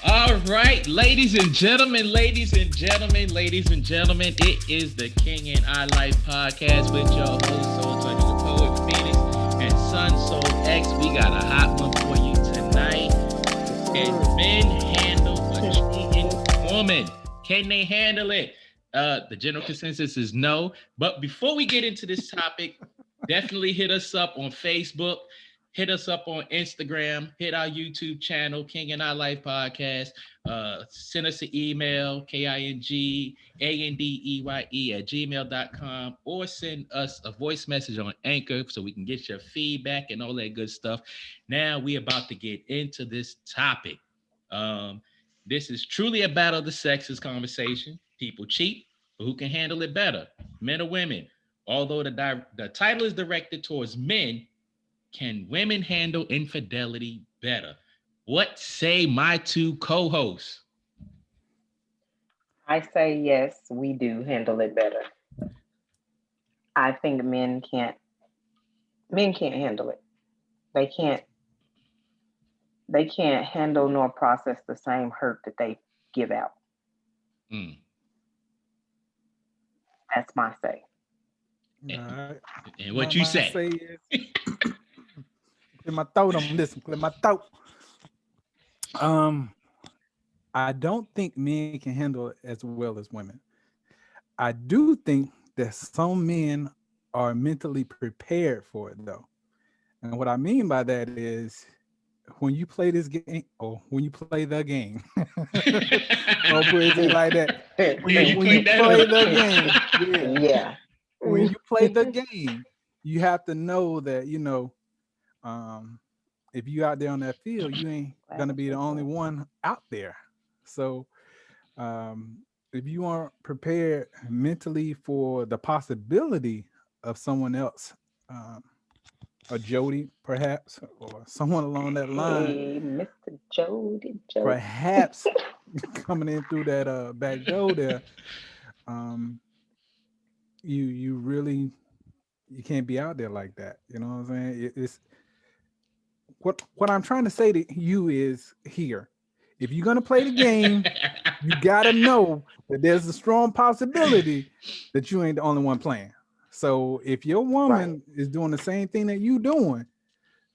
All right, ladies and gentlemen, it is the King and I Life podcast with your host, Soul Tony the Poet Phoenix and Sun Soul X. We got a hot one for you tonight. Can men handle a cheating woman? Can they handle it? The general consensus is no. But before we get into this topic, definitely hit us up on Facebook. Hit us up on Instagram. Hit our YouTube channel, King and I Life Podcast. Send us an email, KINGANDEYE@gmail.com, or send us a voice message on Anchor so we can get your feedback and all that good stuff. Now we're about to get into this topic. Um, this is truly a battle of the sexes conversation. People cheat, but who can handle it better, men or women? Although the title is directed towards men, can women handle infidelity better? What say my two co-hosts? I say yes, we do handle it better. I think men can't handle it. They can't they can't handle nor process the same hurt that they give out. Mm. That's my say. All right. And what you My say? say is clear my throat on this one. Clear my throat. Um, I don't think men can handle it as well as women. I do think that some men are mentally prepared for it though. And what I mean by that is when you play this game or when you play the game, I'll put it like that. Yeah, you When you played that play one. the game, yeah. Yeah. When you play the game, you have to know that, um, if you out there on that field, you ain't gonna be the only one out there. So if you aren't prepared mentally for the possibility of someone else, um, a Jody perhaps, or someone along that line, Hey, Mr. Jody Joe. perhaps coming in through that back door there, um, you really you can't be out there like that. You know what I'm saying? It's what I'm trying to say to you is here. If you're gonna play the game, you gotta know that there's a strong possibility that you ain't the only one playing. So if your Right. woman is doing the same thing that you doing,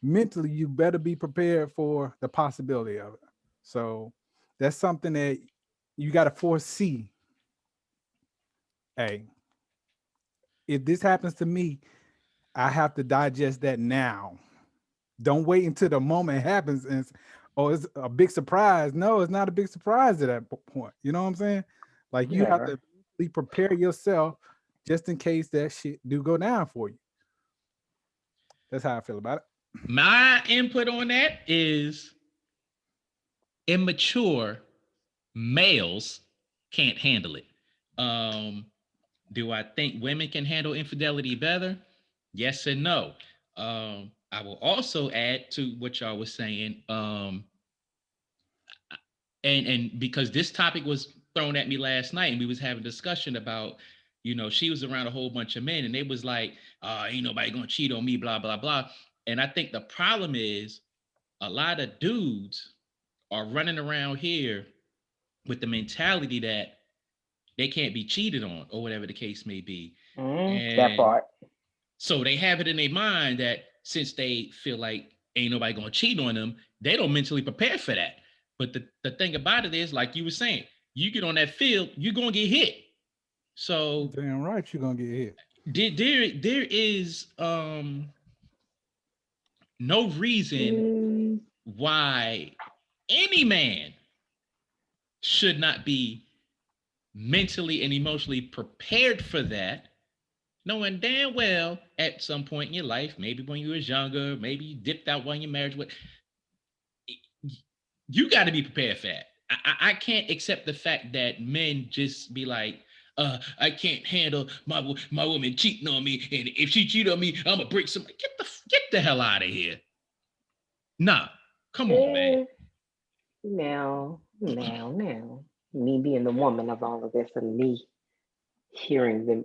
mentally you better be prepared for the possibility of it. So that's something that you got to foresee. Hey, if this happens to me, I have to digest that now. Don't wait until the moment it happens and oh, it's a big surprise. No, it's not a big surprise at that point. You know what I'm saying? Like you have Never. to prepare yourself just in case that shit do go down for you. That's how I feel about it. My input on that is immature males can't handle it. Um, do I think women can handle infidelity better? Yes and no. I will also add to what y'all was saying. And because this topic was thrown at me last night, and we was having a discussion about, she was around a whole bunch of men, and they was like, "Ain't nobody gonna cheat on me," blah blah blah. And I think the problem is a lot of dudes are running around here with the mentality that they can't be cheated on or whatever the case may be. That And part. so they have it in their mind that since they feel like ain't nobody gonna cheat on them, they don't mentally prepare for that. But the thing about it is, like you were saying, you get on that field, you're gonna get hit. So Damn right you're gonna get hit. there is no reason Mm, why any man should not be mentally and emotionally prepared for that, knowing damn well at some point in your life, maybe when you was younger, maybe you dipped out when your marriage was, you got to be prepared for that. I can't accept the fact that men just be like, I can't handle my woman cheating on me, and if she cheat on me, I'm gonna break some. Get the hell out of here. Nah, come on, man. eh, now. Me being the woman of all of this and me hearing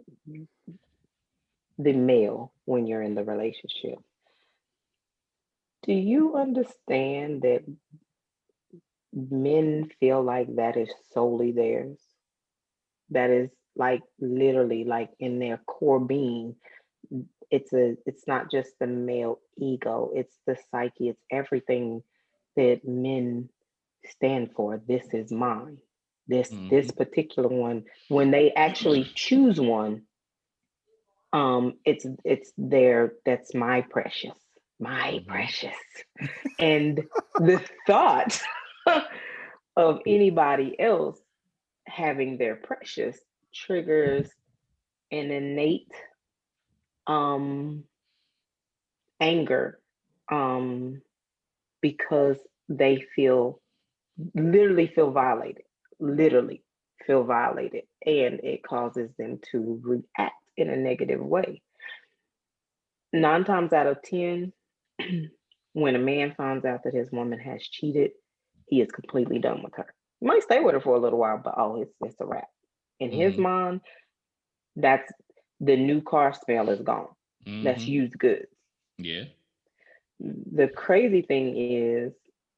the male when you're in the relationship. Do you understand that men feel like that is solely theirs. That is like literally like in their core being. It's not just the male ego, it's the psyche, it's everything that men stand for. This is mine. This Mm-hmm. particular one, when they actually choose one, it's their, that's my precious, my Mm-hmm. precious. And the thought of anybody else having their precious triggers an innate um anger, um because they feel, literally feel violated, literally feel violated, and it causes them to react in a negative way. 9 times out of 10, when a man finds out that his woman has cheated, he is completely done with her. He might stay with her for a little while, but oh, it's a wrap. In his Mm-hmm. mind, that's, the new car smell is gone. That's Mm-hmm. used goods. Yeah. The crazy thing is,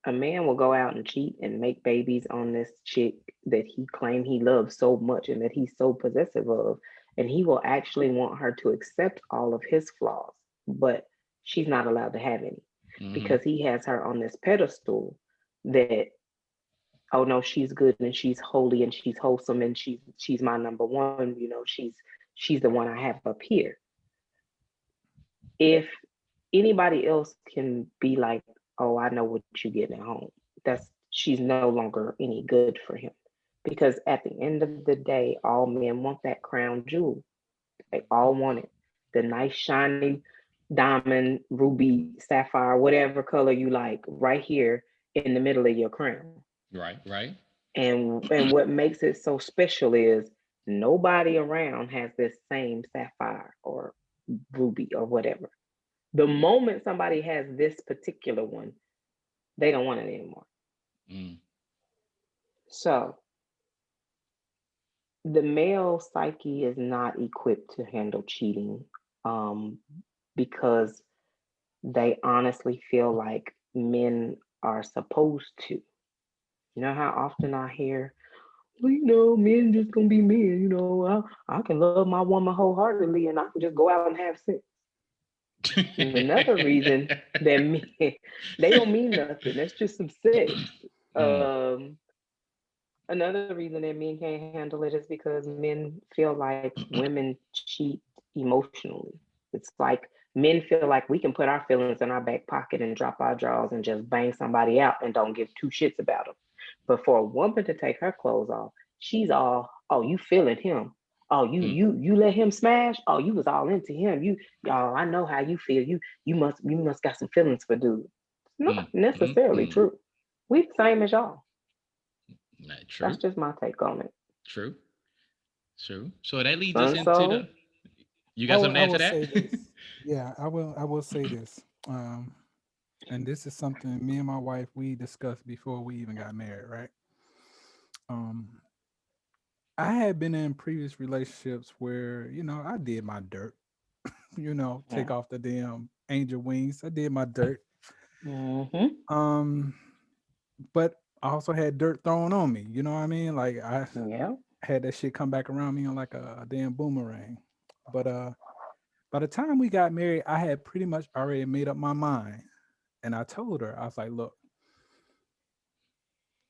a man will go out and cheat and make babies on this chick that he claimed he loves so much and that he's so possessive of, and he will actually want her to accept all of his flaws, but she's not allowed to have any, Mm-hmm. because he has her on this pedestal that, oh no, she's good and she's holy and she's wholesome and she's my number one, she's the one I have up here. If anybody else can be like, oh, I know what you're getting at home, that's, she's no longer any good for him. Because at the end of the day, all men want that crown jewel. They all want it. The nice, shiny diamond, ruby, sapphire, whatever color you like, right here in the middle of your crown. Right. Right. And what makes it so special is nobody around has this same sapphire or ruby or whatever. The moment somebody has this particular one, they don't want it anymore. Mm. So the male psyche is not equipped to handle cheating, um, because they honestly feel like men are supposed to. You know how often I hear, well, men just gonna be men. I can love my woman wholeheartedly and I can just go out and have sex. Another reason that men, they don't mean nothing. That's just some sex. Mm. Um, Another reason that men can't handle it is because men feel like women cheat emotionally. It's like men feel like we can put our feelings in our back pocket and drop our drawers and just bang somebody out and don't give two shits about them. But for a woman to take her clothes off, she's all, oh, you feeling him. Oh, Mm. you let him smash. Oh, you was all into him. Y'all, I know how you feel. You must got some feelings for dude. It's not Mm. Mm. necessarily Mm. true. We the same as y'all. Not That's true. just my take on it. True. True. So that leads us Sun into the. Soul. You I got will, something to I add to will that? say this. Yeah, I will say this. And this is something me and my wife we discussed before we even got married, right? Um, I had been in previous relationships where, I did my dirt, take Yeah. off the damn angel wings. I did my dirt. Mm-hmm. Um, but I also had dirt thrown on me. You know what I mean? Like I Yeah. had that shit come back around me on like a damn boomerang. But by the time we got married, I had pretty much already made up my mind. And I told her, I was like, look,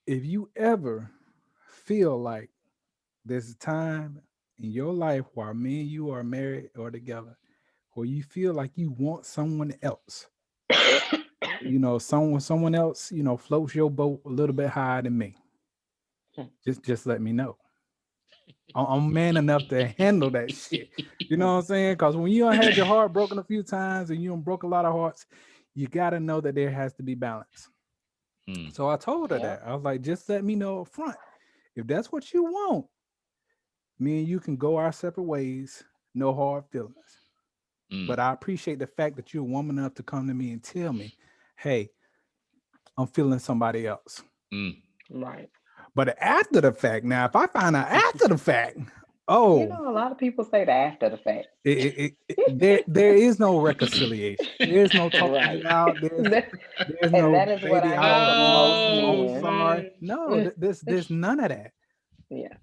if you ever feel like there's a time in your life while me and you are married or together where you feel like you want someone else, someone else, floats your boat a little bit higher than me. Just let me know. I'm man enough to handle that shit. You know what I'm saying? Because when you done had your heart broken a few times and you done broke a lot of hearts, you got to know that there has to be balance. Mm. So I told her Yeah. that. I was like, just let me know up front. If that's what you want, me and you can go our separate ways, no hard feelings. Mm. But I appreciate the fact that you're a woman enough to come to me and tell me, hey, I'm feeling somebody else. Mm. Right. But after the fact, now, if I find out after the fact, Oh, A lot of people say that after the fact. there is no reconciliation. There's no talking Right. it out. There's And no that is what baby. I hear from most I'm Oh men. sorry. man. No, there's none of that. Yeah.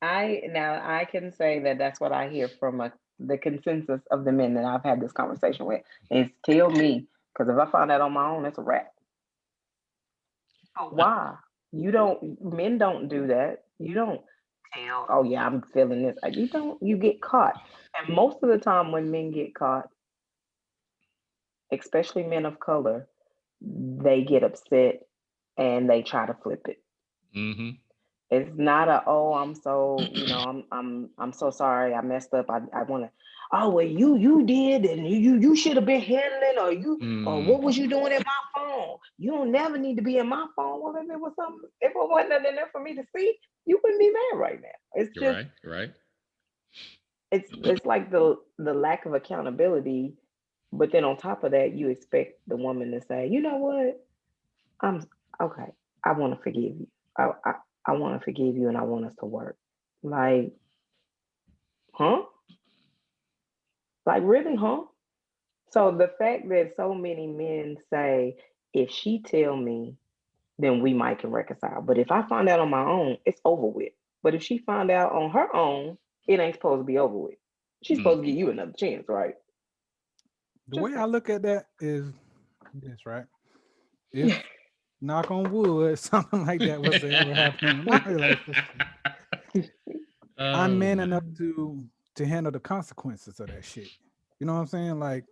I can say that that's what I hear from the consensus of the men that I've had this conversation with is tell me, because if I find out on my own, it's a wrap. But why? You don't. Men don't do that. You don't tell. Oh yeah, I'm feeling this. You don't. You get caught. And most of the time, when men get caught, especially men of color, they get upset and they try to flip it. Mm-hmm. It's not a oh I'm so I'm so sorry I messed up I want to oh well you did and you should have been handling or Mm. what was you doing in my phone? You don't never need to be in my phone. Well, if it wasn't nothing in there for me to see, you wouldn't be mad right now. It's You're just right. Right. it's like the lack of accountability, but then on top of that, you expect the woman to say, you know what, I'm okay. I want to forgive you. I want to forgive you, and I want us to work. Like, huh? Like, really, huh? So the fact that so many men say, if she tell me, then we might can reconcile. But if I find out on my own, it's over with. But if she find out on her own, it ain't supposed to be over with. She's Mm. supposed to give you another chance, right? The Just way I look at that is this, right? If knock on wood, something like that was to ever happen in my relationship, I'm Oh man enough man. to handle the consequences of that shit. You know what I'm saying? Like,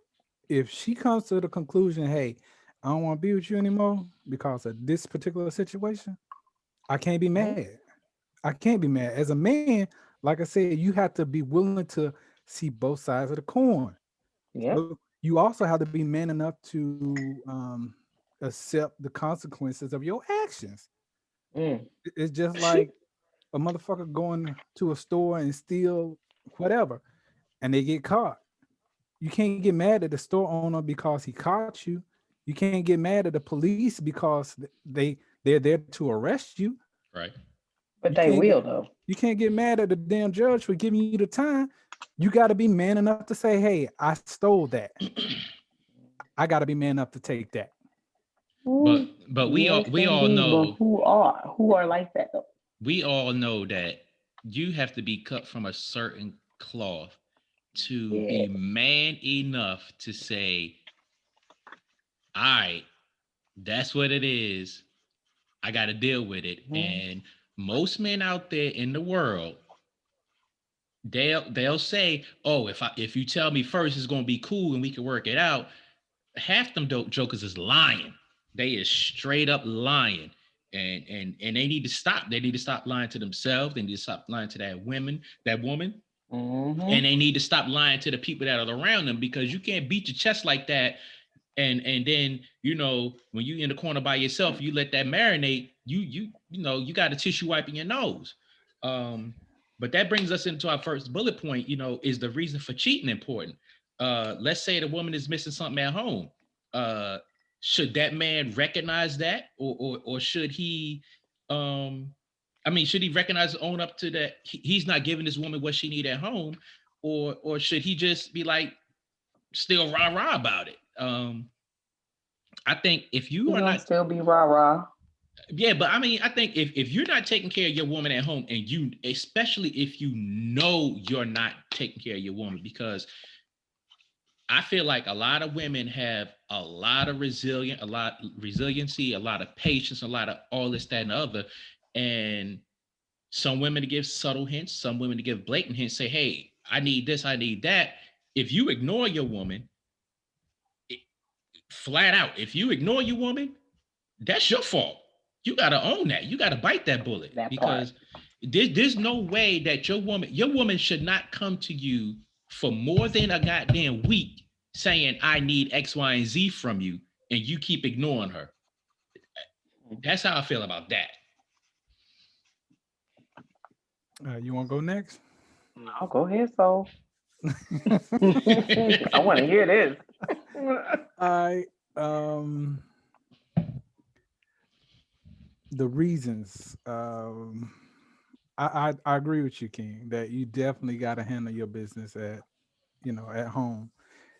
if she comes to the conclusion, hey, I don't want to be with you anymore because of this particular situation, I can't be Mhm. mad. I can't be mad. As a man, like I said, you have to be willing to see both sides of the coin. Yep. But you also have to be man enough to accept the consequences of your actions. Mm. It's just like a motherfucker going to a store and steal whatever, and they get caught. You can't get mad at the store owner because he caught you. You can't get mad at the police because they're there to arrest you. Right. You But they can't get will though. you can't get mad at the damn judge for giving you the time. You got to be man enough to say, "Hey, I stole that. I got to be man enough to take that." but Ooh, but yes, we all indeed. But know who are like that though? that you have to be cut from a certain cloth to be Yes. man enough to say, all right, that's what it is. I got to deal with it. Mhm. And most men out there in the world, they'll say, "Oh, if you tell me first, it's gonna be cool and we can work it out." Half them dope jokers is lying. They is straight up lying. And they need to stop. They need to stop lying to themselves. They need to stop lying to that woman, and Mhm. they need to stop lying to the people that are around them because you can't beat your chest like that and then when you in the corner by yourself you let that marinate you got a tissue wipe in your nose. But that brings us into our first bullet point. Is the reason for cheating important? Let's say the woman is missing something at home. uh should that man recognize that, or should he should he recognize and own up to that he's not giving this woman what she need at home, or should he just be like still rah rah about it? I think if you He are gonna not, still be rah rah. yeah, but I think if you're not taking care of your woman at home, and especially if you know you're not taking care of your woman, because I feel like a lot of women have a lot of resiliency, a lot of patience, a lot of all this, that, and the other. And some women to give subtle hints, some women to give blatant hints, say, hey, I need this, I need that. If you ignore your woman, it, flat out, if you ignore your woman, that's your fault. You got to own that. You got to bite that bullet, That part. because there's no way that your woman should not come to you for more than a goddamn week saying, I need X, Y, and Z from you, and you keep ignoring her. That's how I feel about that. You want to go next? No, go ahead, so I want to hear this. I the reasons. I agree with you, King, that you definitely got to handle your business at, at home.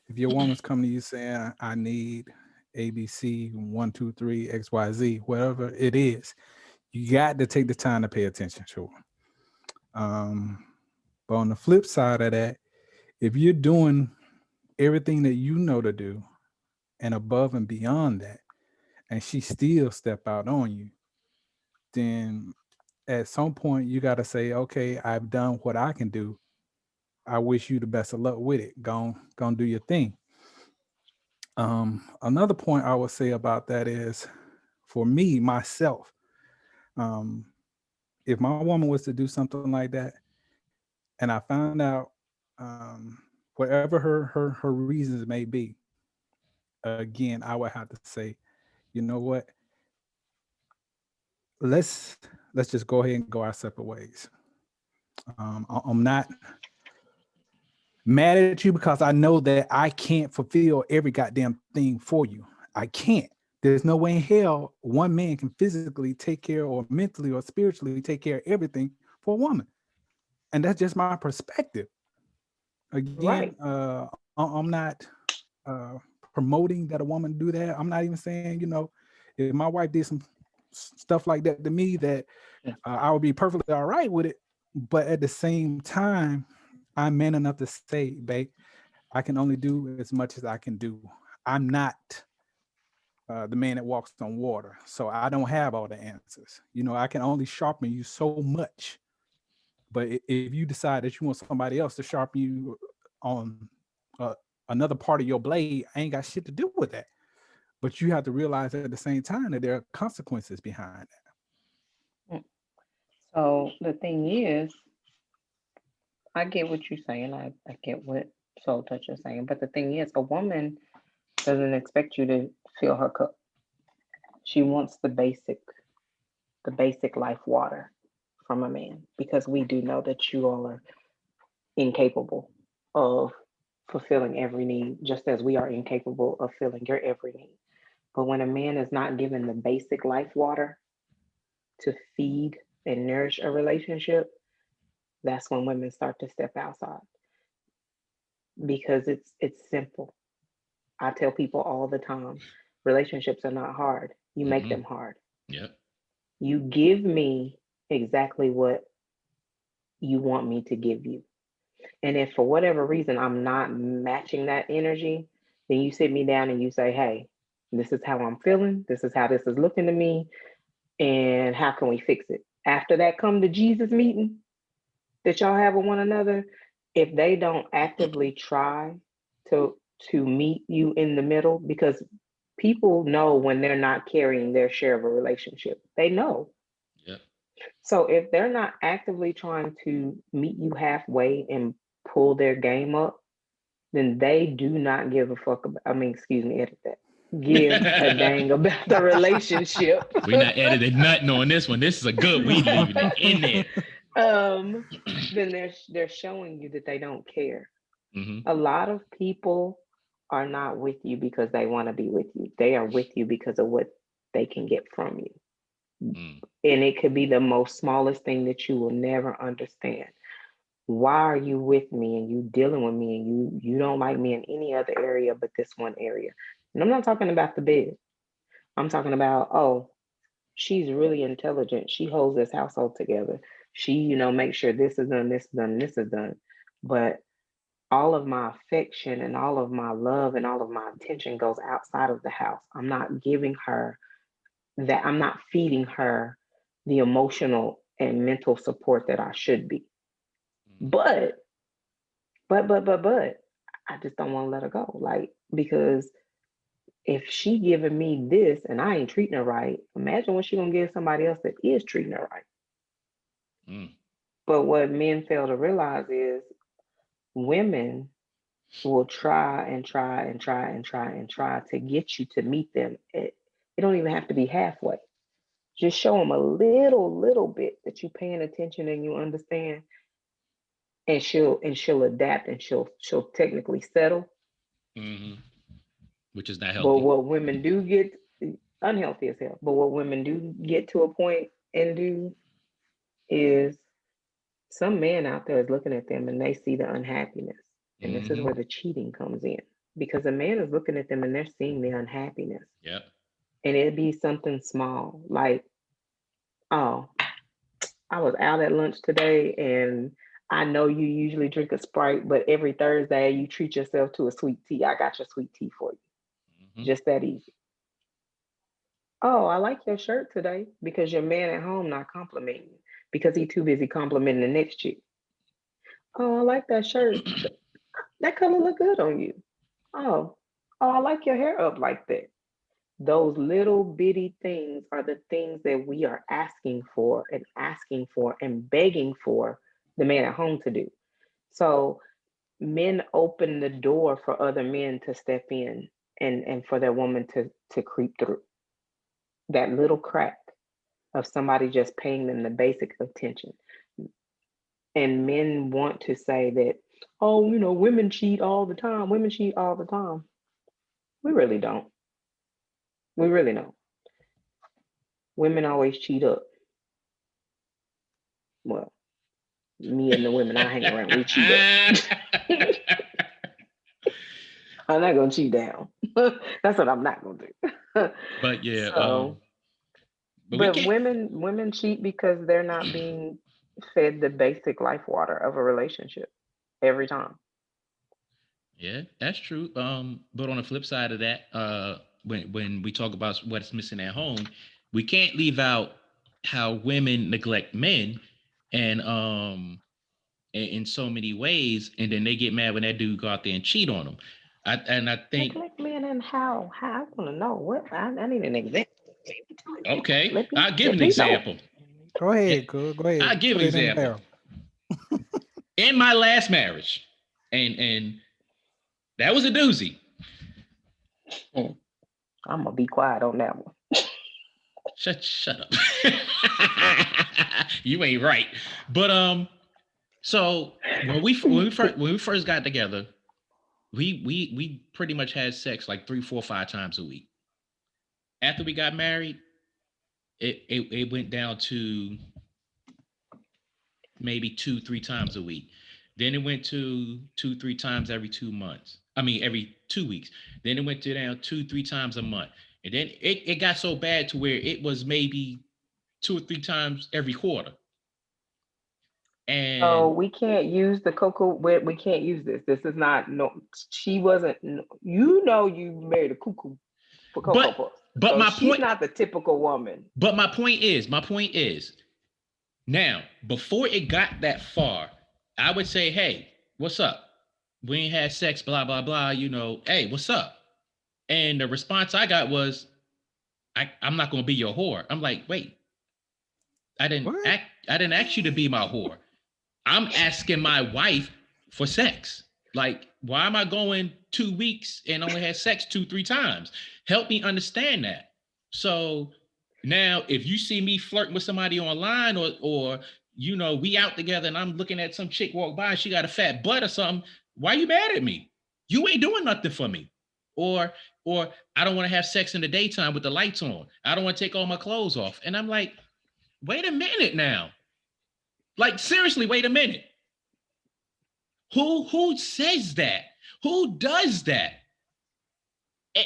If your woman's coming to you saying, I need ABC 1, 2, 3, XYZ, whatever it is, you got to take the time to pay attention to her. But on the flip side of that, if you're doing everything that you know to do and above and beyond that, and she still step out on you, then at some point you got to say, okay, I've done what I can do. I wish you the best of luck with it. Go do your thing. Another point I would say about that is, for me myself, um, if my woman was to do something like that, and I found out, whatever her reasons may be, again, I would have to say, you know what, let's let's just go ahead and go our separate ways. I'm not mad at you because I know that I can't fulfill every goddamn thing for you. I can't. There's no way in hell one man can physically take care or mentally or spiritually take care of everything for a woman. And that's just my perspective. Again, Right. I'm not promoting that a woman do that. I'm not even saying, if my wife did some stuff like that to me, that I would be perfectly all right with it. But at the same time, I'm man enough to say, babe, I can only do as much as I can do. I'm not the man that walks on water, so I don't have all the answers. I can only sharpen you so much. But if you decide that you want somebody else to sharpen you on uh, another part of your blade, I ain't got shit to do with that. But you have to realize at the same time that there are consequences behind that. Mm. So the thing is, I get what you're saying. I get what Soul Touch is saying. But the thing is, a woman doesn't expect you to fill her cup. She wants the basic life water from a man, because we do know that you all are incapable of fulfilling every need, just as we are incapable of filling your every need. But when a man is not given the basic life water to feed and nourish a relationship, that's when women start to step outside, because it's simple. I tell people all the time, relationships are not hard. You make Mm-hmm. them hard. Yep. You give me exactly what you want me to give you. And if for whatever reason I'm not matching that energy, then you sit me down and you say, hey, this is how I'm feeling. This is how this is looking to me. And how can we fix it? After that, come to Jesus meeting that y'all have with one another. If they don't actively try to meet you in the middle, because people know when they're not carrying their share of a relationship. They know. Yep. So if they're not actively trying to meet you halfway and pull their game up, then they do not give a fuck about, I mean, excuse me, edit that. Give a dang about the relationship. We not editing nothing on this one. This is a good. We leaving it in there. Then they're showing you that they don't care. Mm-hmm. A lot of people are not with you because they want to be with you. They are with you because of what they can get from you. Mm. And it could be the most smallest thing that you will never understand. Why are you with me and you dealing with me and you don't like me in any other area but this one area? And I'm not talking about the bed. I'm talking about, oh, she's really intelligent. She holds this household together. She, makes sure this is done, this is done, this is done. But all of my affection and all of my love and all of my attention goes outside of the house. I'm not giving her that. I'm not feeding her the emotional and mental support that I should be. But, but, I just don't want to let her go. Like, because if she giving me this and I ain't treating her right, imagine what she gonna give somebody else that is treating her right. Mm. But what men fail to realize is women will try and try and try and try and try to get you to meet them. It don't even have to be halfway. Just show them a little bit that you're paying attention and you understand, and she'll adapt and she'll technically settle. Mm-hmm. Which is not But healthy. what women do get, unhealthy as hell. But what women do get to a point and do is Some man out there is looking at them and they see the unhappiness. And this is Mm-hmm. where the cheating comes in. Because a man is looking at them and they're seeing the unhappiness. Yep. And it'd be something small, like, oh, I was out at lunch today and I know you usually drink a Sprite, but every Thursday you treat yourself to a sweet tea. I got your sweet tea for you. Mm-hmm. Just that easy. Oh, I like your shirt today because your man at home not complimenting you because he too busy complimenting the next chick. Oh, I like that shirt. That color look good on you. Oh, oh, I like your hair up like that. Those little bitty things are the things that we are asking for and begging for the man at home to do. So men open the door for other men to step in and for their woman to creep through that little crack of somebody just paying them the basic attention. And men want to say that, oh, women cheat all the time. Women cheat all the time. We really don't. We really don't. Women always cheat up. Well, me and the women I hang around, we cheat up. I'm not gonna cheat down. That's what I'm not gonna do. But yeah, So, but we but can't. women cheat because they're not being fed the basic life water of a relationship every time. Yeah, that's true. But on the flip side of that, when we talk about what's missing at home, we can't leave out how women neglect men, and in so many ways, and then they get mad when that dude go out there and cheat on them. I think, Neglect men and how? How I want to know what I need an example. okay, Let me I'll give let an me know. example. Go ahead, cuz. Go ahead. I'll give Put an it in the example. barrel. In my last marriage, and that was a doozy. I'm gonna be quiet on that one. Shut up. You ain't right. But so when we first got together, we pretty much had sex like 3, 4, 5 times a week. After we got married, it went down to maybe 2, 3 times a week. Then it went to 2, 3 times every 2 months. I mean, every 2 weeks. Then it went to down 2, 3 times a month. And then it got so bad to where it was maybe 2 or 3 times every quarter. So And we can't use the cocoa. We can't use this. This is not no. She wasn't. You married a cuckoo for cocoa but puffs. but So my she's point not the typical woman. but my point is now before it got that far, I would say, hey, what's up? We ain't had sex, blah blah blah. Hey, what's up? And the response I got was, I'm not gonna be your whore. I'm like, wait, What? I didn't ask you to be my whore. I'm asking my wife for sex. Like, why am I going 2 weeks and only had sex 2, 3 times? Help me understand that. So now, if you see me flirting with somebody online, or we out together and I'm looking at some chick walk by and she got a fat butt or something, why you mad at me? You ain't doing nothing for me. Or or I don't want to have sex in the daytime with the lights on. I don't want to take all my clothes off. And I'm like, wait a minute now. Like, seriously, wait a minute. Who says that? Who does that?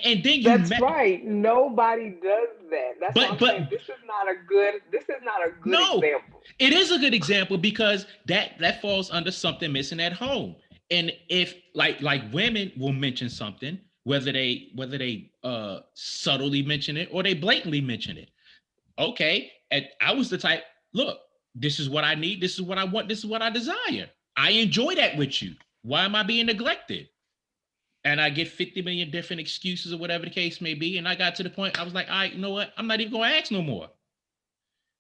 And then you That's right. Nobody does that. That's what but I'm saying. but This is not a good. This is not a good no, example. it is a good example because that falls under something missing at home. And if like women will mention something, whether they subtly mention it or they blatantly mention it. Okay, and I was the type, look, this is what I need, this is what I want, this is what I desire. I enjoy that with you. Why am I being neglected? And I get 50 million different excuses or whatever the case may be. And I got to the point, I was like, all right, you know what? I'm not even going to ask no more.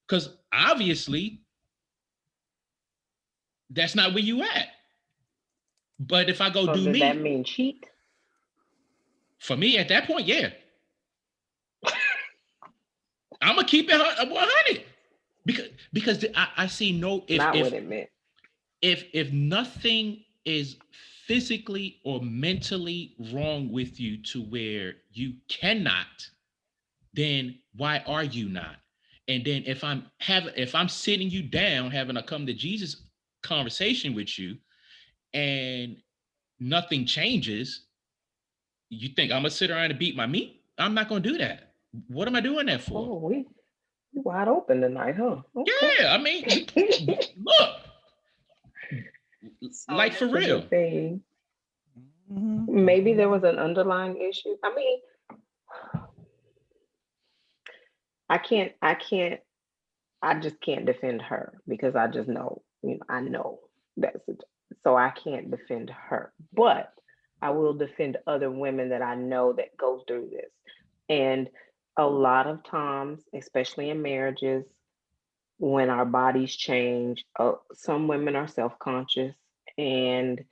Because obviously, that's not where you at. But if I go So do does that me, mean cheat? for me at that point, yeah, I'm going to keep it 100. Because I see no, Not what it meant. if nothing is physically or mentally wrong with you to where you cannot, then why are you not? And then if I'm sitting you down having a come to Jesus conversation with you and nothing changes, you think I'm gonna sit around and beat my meat? I'm not gonna do that. What am I doing that for? Oh, we wide open tonight, huh? Okay. Yeah, I mean, look, So like for this is the real. thing. Maybe there Mhm. was an underlying issue. I mean, I can't, I just can't defend her because I just know, I know that's it. So I can't defend her, but I will defend other women that I know that go through this. And a lot of times, especially in marriages, when our bodies change, some women are self-conscious, and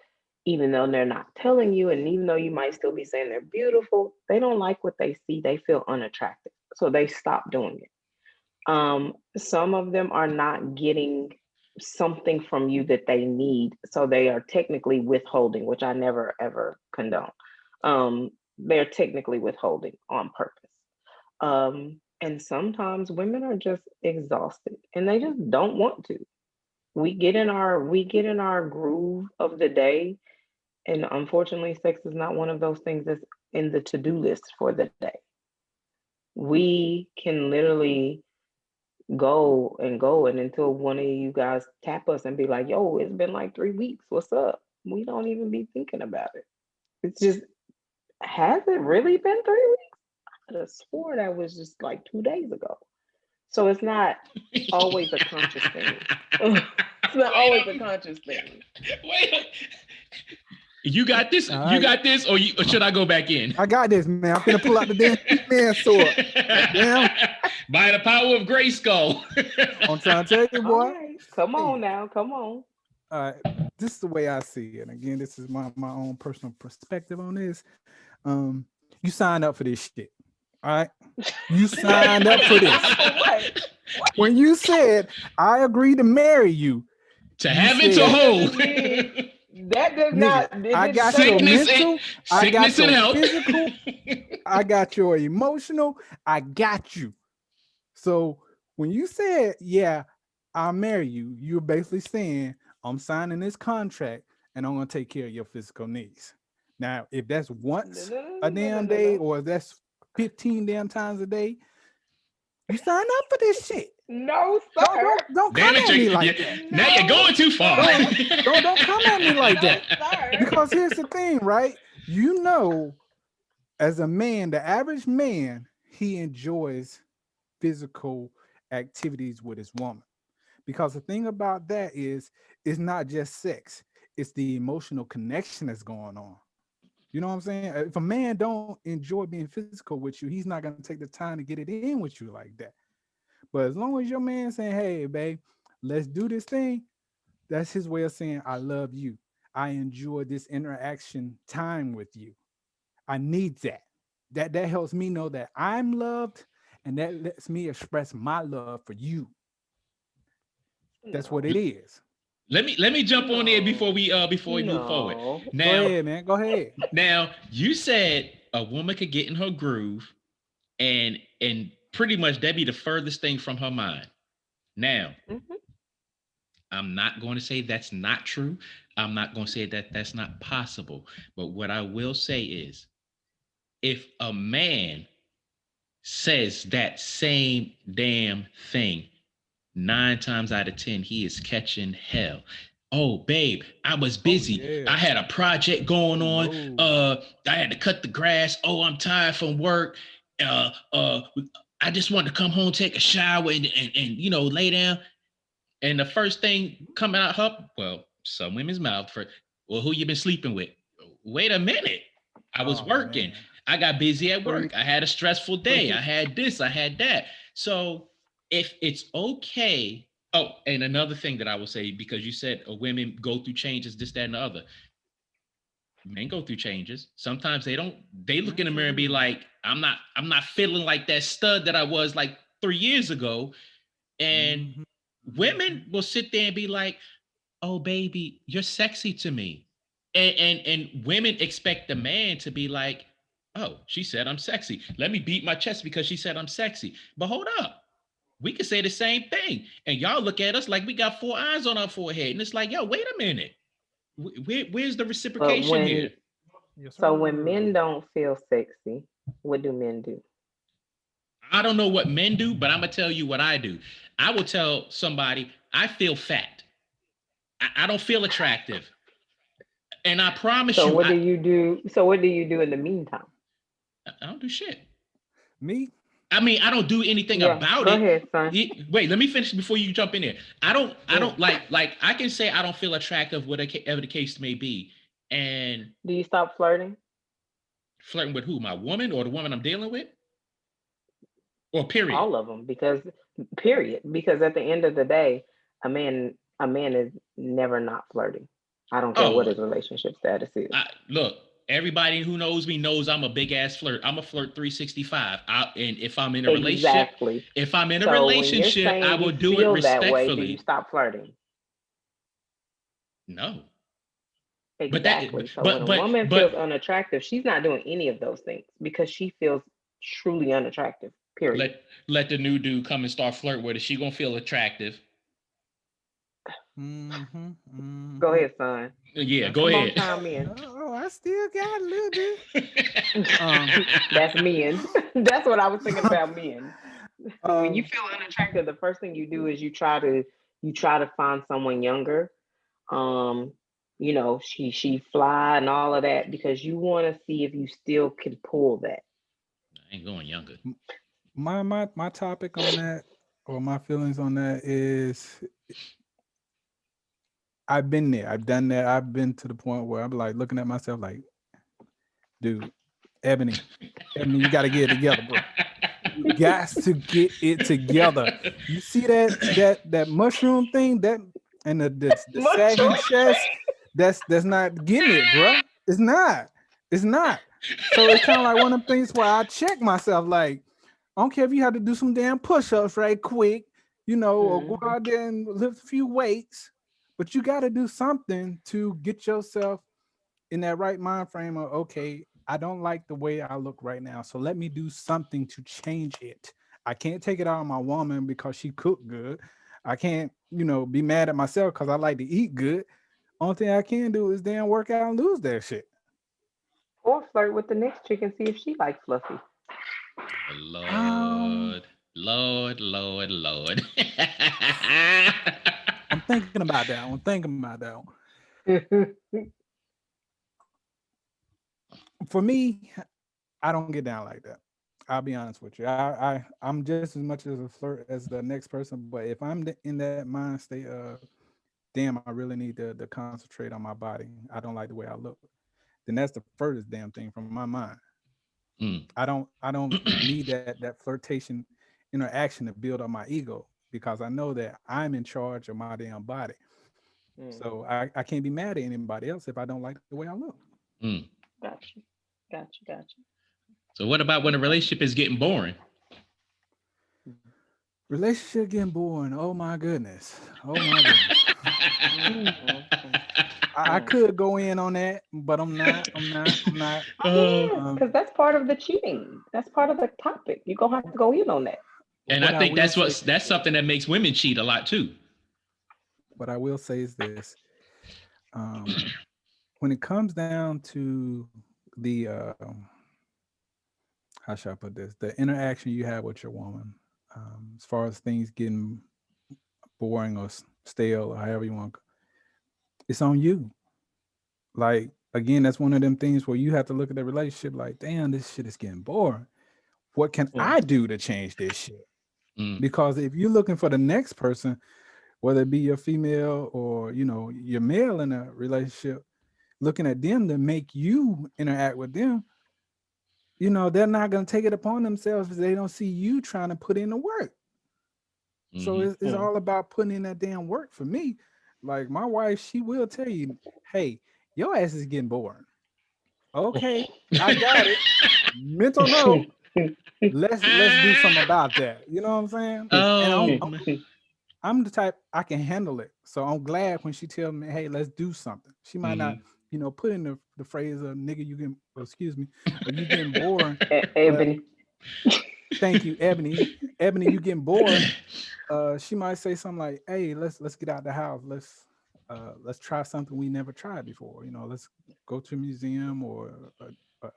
even though they're not telling you, and even though you might still be saying they're beautiful, they don't like what they see. They feel unattractive, so they stop doing it. Some of them are not getting something from you that they need, so they are technically withholding, which I never ever condone. They're technically withholding on purpose. And sometimes women are just exhausted and they just don't want to. We get in our groove of the day, and unfortunately, sex is not one of those things that's in the to-do list for the day. We can literally go and until one of you guys tap us and be like, yo, it's been like 3 weeks, what's up? We don't even be thinking about it. It's just, has it really been 3 weeks? I could have swore that was just like 2 days ago. So it's not always a conscious thing. It's not Wait always a a conscious thing. wait. You got this. All You right. got this, or should I go back in? I got this, man. I'm finna pull out the damn man sword. Damn. By the power of Grayskull. I'm trying to tell you, All boy. right, come Hey, on now, come on. all right. This is the way I see it. And again, this is my own personal perspective on this. Um, you signed up for this shit. All right. You signed up for this. Sign up for what? What? When you said I agree to marry you, To you have and to said, That hold. doesn't mean that does nigga, not. It I did, got doesn't your sickness mean. and mental, I got sickness and your health. physical, I got your emotional, I got you. So when you said, yeah, I'll marry you, you're basically saying, I'm signing this contract and I'm gonna take care of your physical needs. Now, if that's No, once no, no, a no, no, damn no, day no. or if that's 15 damn times a day, you sign up for this shit. No, Don't sir. don't don't come Damn it, at me you, like that. now you're No, going too far. Don't sir. don't come at me like No, that. sir. Because here's the thing, right? You know, as a man, the average man, he enjoys physical activities with his woman. Because the thing about that is, it's not just sex, it's the emotional connection that's going on. You know what I'm saying? If a man don't enjoy being physical with you, he's not going to take the time to get it in with you like that. But as long as your man saying, hey, babe, let's do this thing, that's his way of saying, I love you. I enjoy this interaction time with you. I need that. That helps me know that I'm loved, and that lets me express my love for you. That's what it No, is. Let me jump on there before no, we move forward. no. Go Now, ahead, man. Go ahead. you said a woman could get in her groove and pretty much that'd be the furthest thing from her mind. Now, Mhm. I'm not going to say that's not true. I'm not going to say that that's not possible. But what I will say is if a man says that same damn thing, 9 times out of 10, he is catching hell. Oh, babe, I was Oh busy. yeah. I had a project going Oh on. no. I had to cut the grass. Oh, I'm tired from work. Uh, uh, I just wanted to come home, take a shower, and lay down. And the first thing coming out her, well, some women's mouth for, well, who you been sleeping with? Wait a minute. I was Oh working. man. I got busy at So work. I had a stressful so day. I had this, I had that. So if it's okay. Oh, and another thing that I will say, because you said women go through changes, this, that, and the other. Men go through changes. Sometimes they look in the mirror and be absolutely. like, I'm not feeling like that stud that I was like 3 years ago. And Mhm. women Mhm. will sit there and be like, oh baby, you're sexy to me. And women expect the man to be like, oh, she said I'm sexy. Let me beat my chest because she said I'm sexy. But hold up. we can say the same thing. And y'all look at us like we got 4 eyes on our forehead. And it's like, yo, wait a minute. Where's the But reciprocation here? Yes, when men sir. don't feel sexy, what do men do? I don't know what men do, but I'm going to tell you what I do. I will tell somebody, I feel fat. I don't feel attractive. And I promise So you, what do you do? So what do you do in the meantime? I don't do shit. Me? I mean, I don't do anything Yeah, about go it. ahead, son. Wait, let me finish before you jump in there. I Yeah. don't like I can say I don't feel attractive, whatever the case may be. And Do you stop flirting? flirting with who? My woman or the woman I'm dealing with? Or period. All of them, because period. Because at the end of the day, a man is never not flirting. I don't care what Oh, his relationship status is. look, everybody who knows me knows I'm a big ass flirt. I'm a flirt 365. And if I'm in a relationship, Exactly. if I'm in a So when you're relationship, I saying will you do it feel that way, do you respectfully. stop flirting? No. But that Exactly. So when a woman feels but unattractive, she's not doing any of those things because she feels truly unattractive. Period. let the new dude come and start flirt with her. She gonna feel attractive. Mm-hmm. Go Mm-hmm. ahead, son. Yeah, That's go Come it. on, ahead. chime in. Oh, I still got a little bit. Um, That's men. That's what I was thinking about men. When you um, feel unattractive, the first thing you do is you try to find someone younger. Um, she fly and all of that because you want to see if you still can pull that. I ain't going younger. my topic on that, or my feelings on that is, I've been there. I've done that. I've been to the point where I'm like looking at myself like, dude, Ebony, Ebony, you got to get it together, bro. You got to get it together. You see that mushroom thing, that and the Mushroom. sagging chest, that's not getting it, bro. It's not. It's not. So it's kind of like one of them things where I check myself, like, I don't care if you have to do some damn push-ups right quick, or go Mhm. out there and lift a few weights, but you got to do something to get yourself in that right mind frame of, okay, I don't like the way I look right now, so let me do something to change it. I can't take it out on my woman because she cooked good. I can't, be mad at myself because I like to eat good. Only thing I can do is damn work out and lose that shit. Or flirt with the next chick and see if she like fluffy. Um, Lord, Lord, Lord, Lord. I'm thinking about that. I'm thinking about that. For me, I don't get down like that. I'll be honest with you. I'm just as much as a flirt as the next person. But if I'm in that mind state of, damn, I really need to concentrate on my body, I don't like the way I look, then that's the furthest damn thing from my mind. Mm. I don't need that flirtation interaction to build up my ego, because I know that I'm in charge of my damn body. Mm, So I can't be mad at anybody else if I don't like the way I look. Mm. gotcha. Gotcha. Gotcha. So what about when a Okay. relationship is getting boring? Relationship getting boring. Oh my goodness. Oh my goodness. Mm, mm, mm, I mm. could go in on that, but I'm not. I'm not. I'm not. Oh yeah, Um, because that's part of the cheating. That's part of the topic. You're gonna have to go in on that. And I what I think will say, that's something that makes women cheat a lot too. what I will say is this: um, when it comes down to the how should I put this? The interaction you have with your woman, as far as things getting boring or stale or however you want, it's on you. Like, again, that's one of them things where you have to look at the relationship like, damn, this shit is getting boring. What can Mm, I do to change this shit? Mm. Because if you're looking for the next person, whether it be your female or your male in a relationship, looking at them to make you interact with them, they're not going to take it upon themselves if they don't see you trying to put in the work. So Mm-hmm. it's mm. all about putting in that damn work for me. Like my wife, she will tell you, hey, your ass is getting boring. Okay, I got it. Mental note. Let's do something about that. You know what I'm saying? And I'm Oh, I'm, I'm the type, I can handle it. So I'm glad when she tells me, hey, let's do something. She might not, mm-hmm. put in the phrase of nigga, you getting, excuse me, or you getting boring. But Ebony. thank you, Ebony. Ebony, you getting boring. she might say something like, "Hey, let's get out the house. Let's try something we never tried before. You know, let's go to a museum or uh,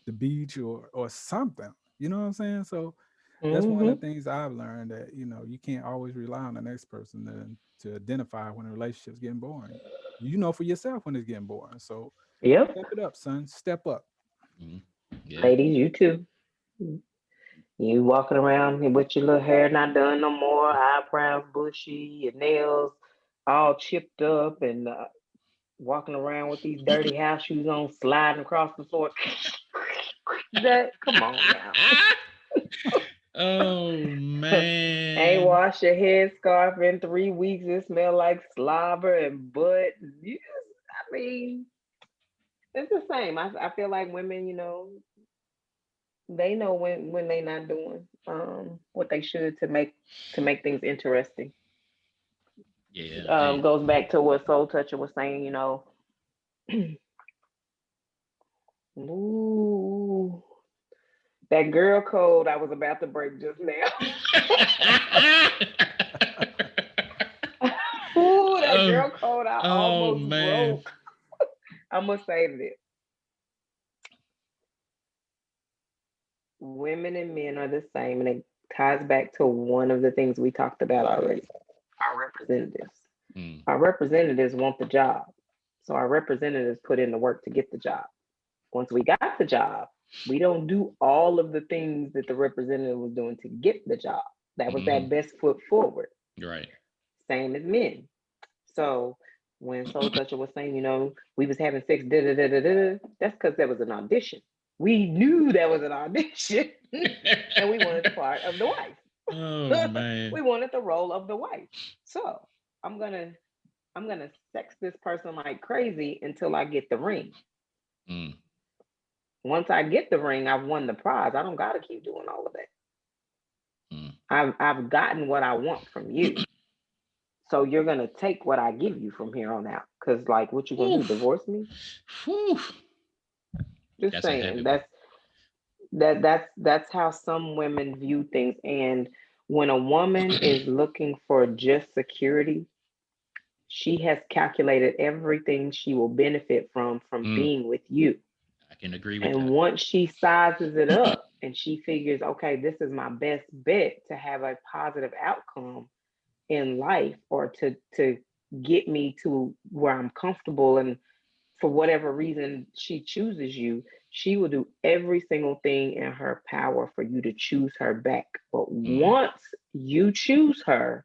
the beach or something." You know what I'm saying? So that's one of Mm-hmm. the things I've learned, that you can't always rely on the next person to identify when a relationship's getting boring. You know for yourself when it's getting boring. So Yep. step it up, son. Step up. Mhm. Yeah. Ladies, you too. You walking around with your little hair not done no more, eyebrows bushy, your nails all chipped up, and walking around with these dirty house shoes on, sliding across the floor. That come on now. Oh Ain't man. washed your headscarf in 3 weeks. It smell like slobber and butt. I mean, it's the same. I feel like women, they know when they not doing what they should to make things interesting. Yeah. Hey. Goes back to what Soul Toucher was saying. Ooh, that girl code I was about to break just now. Ooh, that oh, girl code I oh almost man. broke. I'm gonna say this: women and men are the same, and it ties back to one of the things we talked about already. Our representatives. Mm, Our representatives want the job, so our representatives put in the work to get the job. Once we got the job, we don't do all of the things that the representative was doing to get the job. That was that hmm. best foot forward. Right. Same as men. So when Soul Toucher was saying, we was having sex, da da da da da, that's because there was an audition. We knew there was an audition, and we wanted the part of the Oh wife. man. We wanted the role of the wife. So I'm gonna sex this person like crazy until I get the ring. Mm, Once I get the ring, I've won the prize. I don't gotta keep doing all of that. mm. I've gotten what I want from you. So you're gonna take what I give you from here on out. Cause like what you gonna do? Oof. Divorce me? Whew. Just That's a heavy saying. one. That's how some women view things. And when a woman is looking for just security, she has calculated everything she will benefit from Mm, being with you. I can agree with And that. once she sizes it up and she figures, okay, this is my best bet to have a positive outcome in life, or to get me to where I'm comfortable, and for whatever reason she chooses you, she will do every single thing in her power for you to choose her back. But Mm, once you choose her,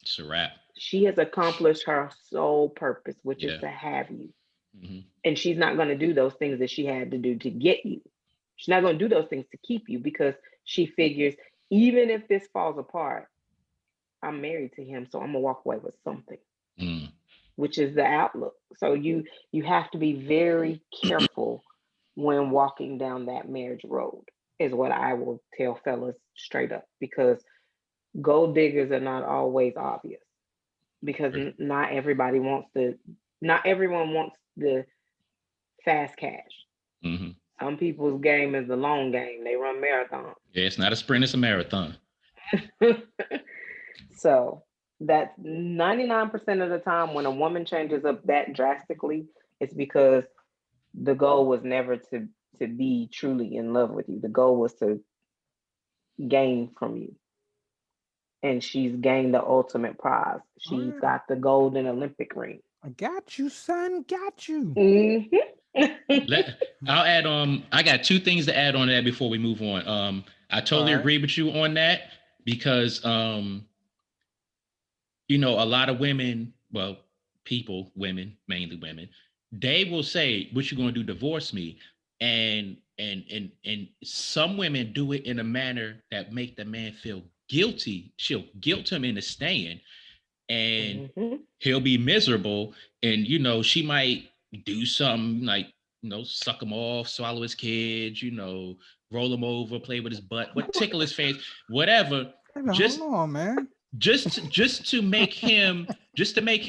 it's a wrap. she has accomplished her sole purpose, which is Yeah. to have you. Hmm. And she's not going to do those things that she had to do to get you. She's not going to do those things to keep you, because she figures, even if this falls apart, I'm married to him, so I'm gonna walk away with something, Mm. which is the outlook. So you have to be very careful when walking down that marriage road, is what I will tell fellas straight up, because gold diggers are not always obvious, because not everyone wants the fast cash. Hmm. Some people's game is the long game. They run marathons. Yeah, it's not a sprint, it's a marathon. So that's 99% of the time when a woman changes up that drastically, it's because the goal was never to be truly in love with you. The goal was to gain from you. And she's gained the ultimate prize. All She's right. got the golden Olympic ring. I got you, son. Got you. Mm-hmm. Let I'll add I got two things to add on that before we move on. I All totally right. agree with you on that because a lot of women, well, people, women, mainly women, they will say, "What you gonna do? Divorce me?" And some women do it in a manner that make the man feel guilty. She'll guilt him into staying, and Mm-hmm. he'll be miserable. And she might do something like suck him off, swallow his kids, roll him over, play with his butt, what tickle his face, whatever, Baby, hold just on, man. just to make him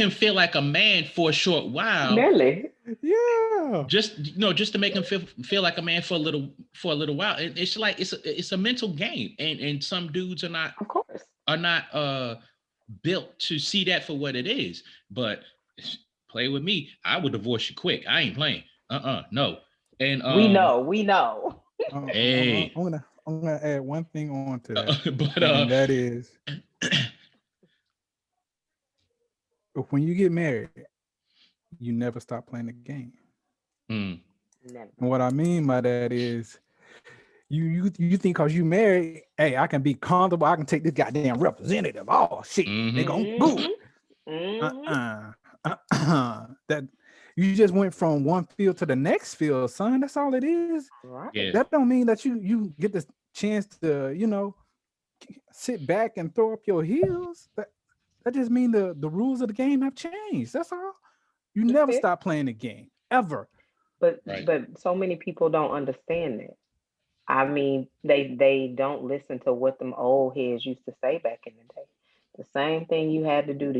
feel like a man for a short while, Nelly, Yeah. just to make him feel like a man for a little while. It's like it's a mental game, and some dudes are not of course. are not built to see that for what it is. But play with me, I would divorce you quick. I ain't playing. No. And We know. hey, I'm gonna add one thing on to that, but and that is when you get married, you never stop playing the game. Never. And what I mean by that is you think because you married, hey, I can be comfortable, I can take this goddamn representative. Oh shit, nigga, I'm good. That you just went from one field to the next field, son. That's all it is. Right. Yeah. That don't mean that you get the chance to, sit back and throw up your heels. That just mean the rules of the game have changed. That's all. You never stop playing the game ever. But so many people don't understand that. I mean, they don't listen to what them old heads used to say back in the day. The same thing you had to do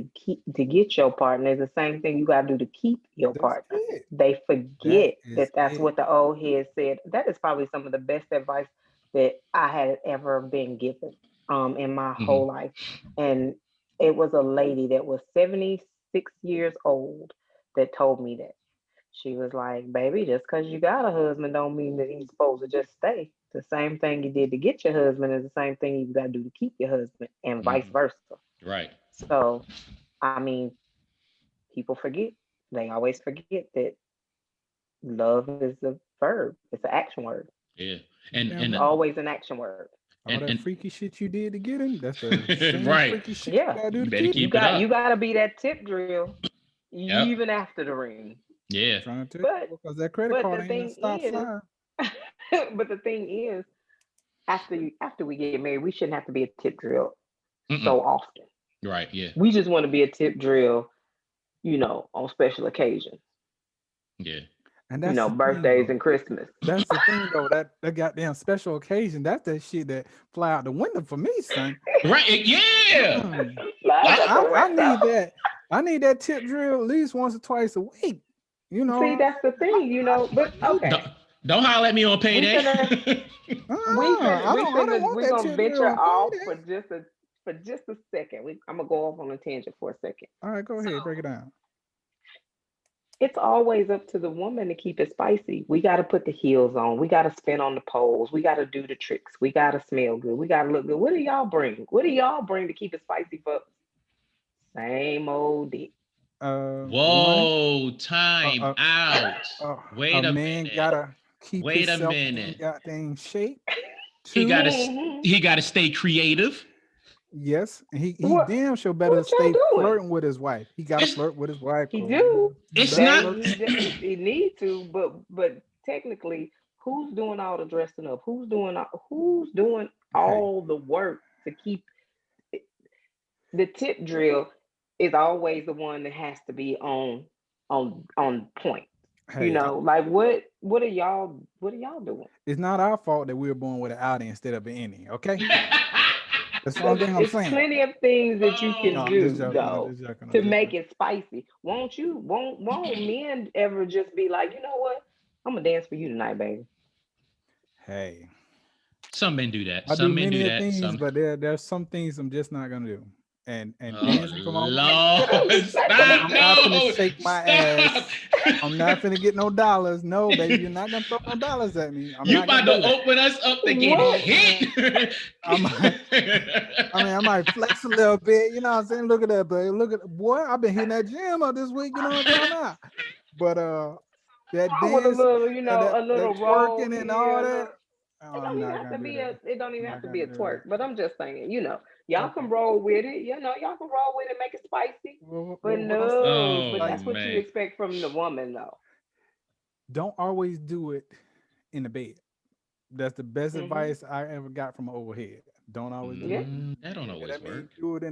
to get your partner is the same thing you got to do to keep your That's partner. it. They That forget is that's it. what the old head said. That is probably some of the best advice that I had ever been given in my whole life. And it was a lady that was 76 years old that told me that. She was like, baby, just because you got a husband don't mean that he's supposed to just stay. The same thing you did to get your husband is the same thing you got to do to keep your husband, and vice versa. Right. So, I mean, people forget. They always forget that love is a verb. It's an action word. Yeah. It's always an action word. All that freaky shit you did to get him, that's the same right. freaky shit Yeah. you gotta do You to better keep him. keep it up. You got to be that tip drill Yep. even after the ring. Yeah. Trying to tell you, because that credit card the ain't gonna thing stop is, sign. but the thing is, after we get married, we shouldn't have to be a tip drill so often. Right. Yeah. We just want to be a tip drill, on special occasions. Yeah. And that's birthdays and Christmas. That's the thing though. That goddamn special occasion. That's that shit that fly out the window for me, son. Right. Yeah. I need that. I need that tip drill at least once or twice a week. See, that's the thing, But okay. Don't holler at me on payday. We're gonna venture off for just a second. I'm gonna go off on a tangent for a second. All right, go ahead, break it down. It's always up to the woman to keep it spicy. We got to put the heels on. We got to spin on the poles. We got to do the tricks. We got to smell good. We got to look good. What do y'all bring? What do y'all bring to keep it spicy for? Same old dick. Whoa, time out. Wait a minute. Gotta keep himself in goddamn shape. He gotta stay creative. Yes, and he damn sure better stay flirting with his wife. He gotta flirt with his wife. He do. It's not. He need to, but technically, who's doing all the dressing up? Who's doing all the work to keep the tip drill? Is always the one that has to be on point. Hey, like what are y'all doing? It's not our fault that we were born with an outie instead of an innie, okay? That's the only thing I'm saying. Plenty of things that you can do though to make it spicy. Won't men ever just be like, you know what? I'm gonna dance for you tonight, baby. Hey. Some men do that. Some men do that. Things, but there's some things I'm just not gonna do. And dancing for my wife. I'm not gonna shake my ass. I'm not gonna get no dollars. No, baby, you're not gonna throw no dollars at me. You about to open us up to get hit. I might flex a little bit. You know what I'm saying? Look at that, baby. Look at boy. I've been hitting that gym up this week. You know what I'm talking about? But that dance, a little twerking and all that. It don't even have to be a twerk, but I'm just saying, y'all can roll with it. Y'all can roll with it, make it spicy. But that's what you expect from the woman, though. Don't always do it in the bed. That's the best advice I ever got from an old head. Don't always do it. That don't always work. Do it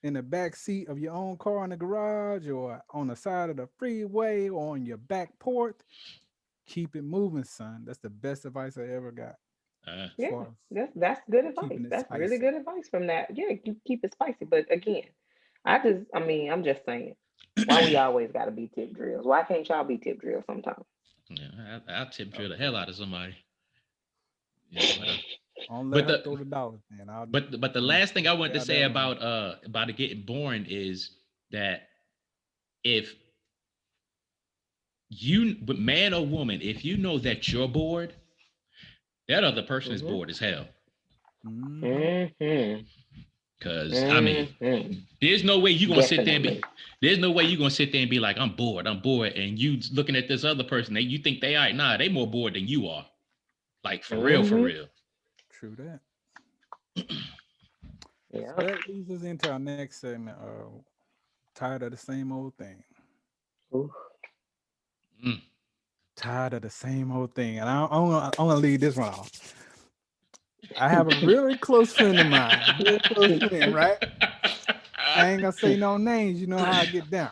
in the back seat of your own car in the garage, or on the side of the freeway, or on your back porch. Keep it moving, son. That's the best advice I ever got. That's good advice. That's really good advice from that. Yeah, you keep it spicy. But again, I'm just saying, why we always got to be tip drills? Why can't y'all be tip drills sometimes? Yeah, I'll tip drill the hell out of somebody. Don't let But her the throw the dollars, man. but the I'm last thing I want stay to out say that lane. about it getting boring is that if you, but man or woman, if you know that you're bored, that other person is Mm-hmm. bored as hell. Mm-hmm. Mm-hmm. Cause I mean, Mm-hmm. there's no way you gonna sit there and be, Definitely. there's no way you gonna sit there and be like, I'm bored, and you looking at this other person, they you think they are, nah, they more bored than you are. Like for real, for Mm-hmm. real. True that. So Yeah. that leads us into our next segment. Tired of the same old thing. Ooh. Mm. Tired of the same old thing. And I'm gonna leave this one off. I have a really close friend of mine, very close friend, right? I ain't gonna say no names. You know how I get down.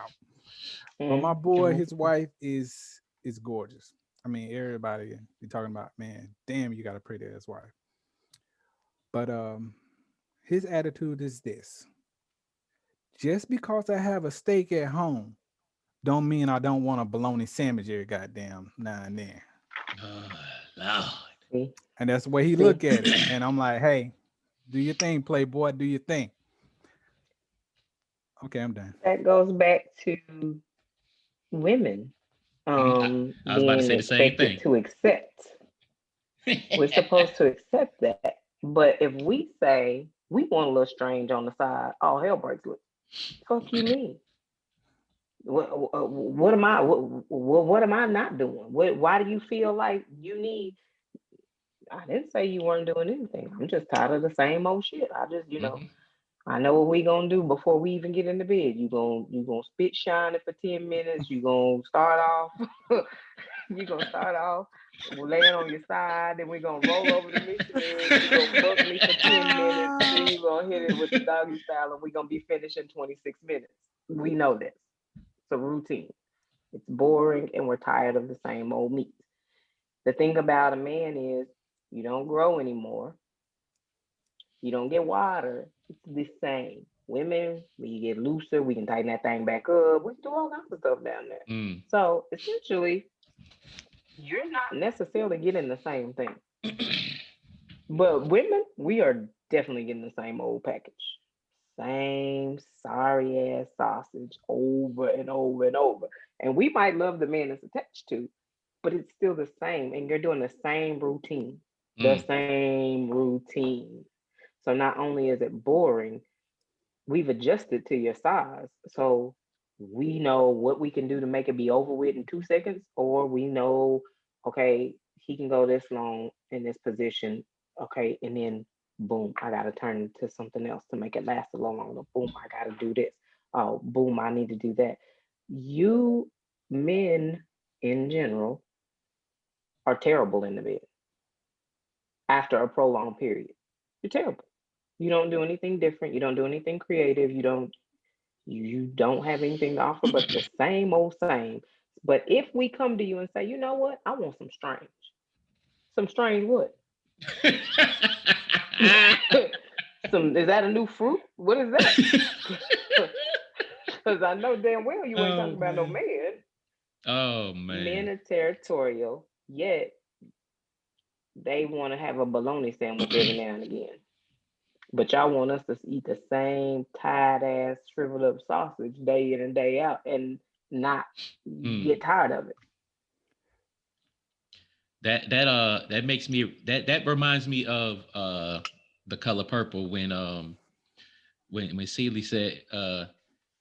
But my boy, his Mm-hmm. wife is gorgeous. I mean, everybody be talking about, man, damn, you got a pretty ass wife. But his attitude is this: just because I have a steak at home, don't mean I don't want a bologna sandwich every goddamn now and then. Oh, Lord. See, And that's the way he see, look at it. And I'm like, hey, do your thing, playboy. Do your thing. Okay, I'm done. that goes back to women I was about to being say the same expected thing. to accept. We're supposed to accept that. But if we say we want a little strange on the side, oh hell breaks loose. Fuck you mean? What am I? What am I not doing? Why do you feel like you need? I didn't say you weren't doing anything. I'm just tired of the same old shit. I just, Mhm. I know what we gonna do before we even get in the bed. You gonna spit shine it for 10 minutes. You gonna start off. You gonna start off laying on your side, then we're gonna roll over the missionary. You gonna fuck me for 10 minutes, then you gonna hit it with the doggy style, and we're gonna be finished in 26 minutes. We know this. It's a routine. It's boring, and we're tired of the same old meat. The thing about a man is you don't grow anymore. You don't get wider. It's the same. Women, when you get looser, we can tighten that thing back up. We can do all kinds of stuff down there. Mm. So essentially, you're not necessarily getting the same thing. But women, we are definitely getting the same old package. Same sorry ass sausage over and over and over. And we might love the man it's attached to, but it's still the same. And you're doing the same routine. The Mm. same routine. So not only is it boring, we've adjusted to your size. So we know what we can do to make it be over with in 2 seconds, or we know, okay, he can go this long in this position. Okay, and then boom, I gotta turn to something else to make it last a little longer. Boom, I gotta do this. Oh, boom, I need to do that. You men in general are terrible in the bed after a prolonged period. You're terrible. You don't do anything different. You don't do anything creative. You don't have anything to offer but the same old same. But if we come to you and say, you know what, I want some strange what? Some is that a new fruit? What is that? Because I know damn well you ain't Oh talking about no man. man. Oh Men man. are territorial, yet they want to have a bologna sandwich every now and again. But y'all want us to eat the same tired ass shriveled up sausage day in and day out and not Mm. get tired of it. That makes me that reminds me of The Color Purple when Celie said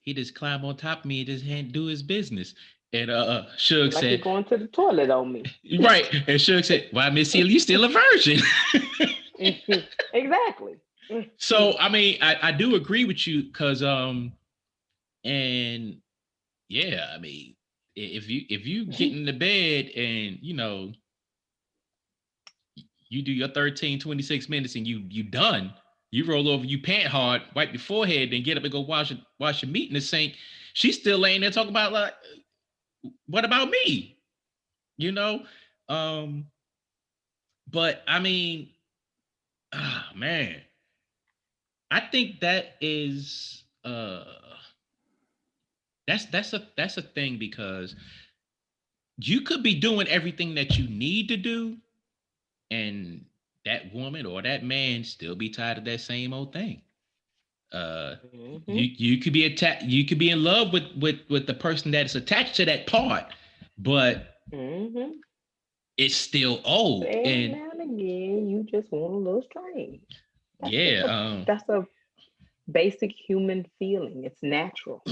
he just climbed on top of me and just had do his business. And Suge Like you're said, going to the toilet on me. right. And Suge said, why, Miss Celie, you still a virgin? Exactly. So I mean, I do agree with you because and yeah, I mean, if you get in the bed and you do your 13, 26 minutes and you done, you roll over, you pant hard, wipe your forehead, then get up and go wash your meat in the sink. She's still laying there talking about like, what about me? You know? Um, but I mean, man, I think that is that's a thing because you could be doing everything that you need to do and that woman or that man still be tired of that same old thing. Mm-hmm. You could be attached. You could be in love with the person that's attached to that part, but Mm-hmm. it's still But old. every And now and again, you just want a little strange. That's just yeah, that's a basic human feeling. It's natural.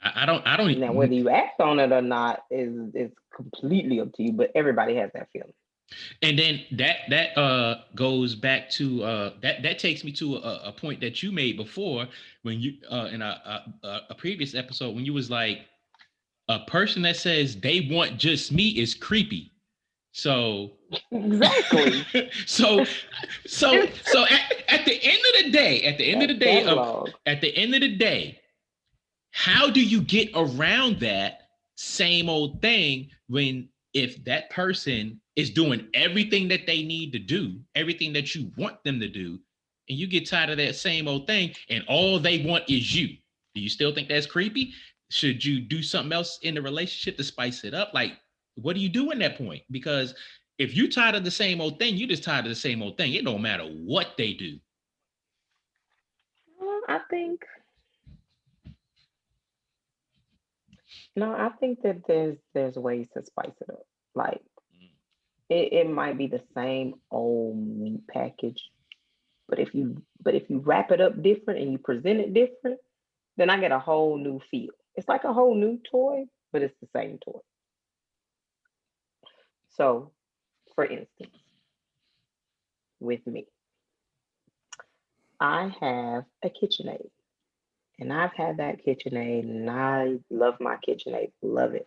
I don't. Now, whether you act on it or not is completely up to you. But everybody has that feeling. And then that goes back to that takes me to a point that you made before when you in a previous episode when you was like a person that says they want just me is creepy. So Exactly. so It's at the end of the day, that catalog. at the end of the day, how do you get around that same old thing when if that person is doing everything that they need to do, everything that you want them to do, and you get tired of that same old thing and all they want is you? Do you still think that's creepy? Should you do something else in the relationship to spice it up? Like, what do you do in that point? Because if you're tired of the same old thing, you're just tired of the same old thing. It don't matter what they do. I think no, I think that there's ways to spice it up. Like it might be the same old meat package, but if you wrap it up different and you present it different, then I get a whole new feel. It's like a whole new toy, but it's the same toy. So, for instance, with me, I have a KitchenAid, and I've had that KitchenAid, and I love my KitchenAid, love it.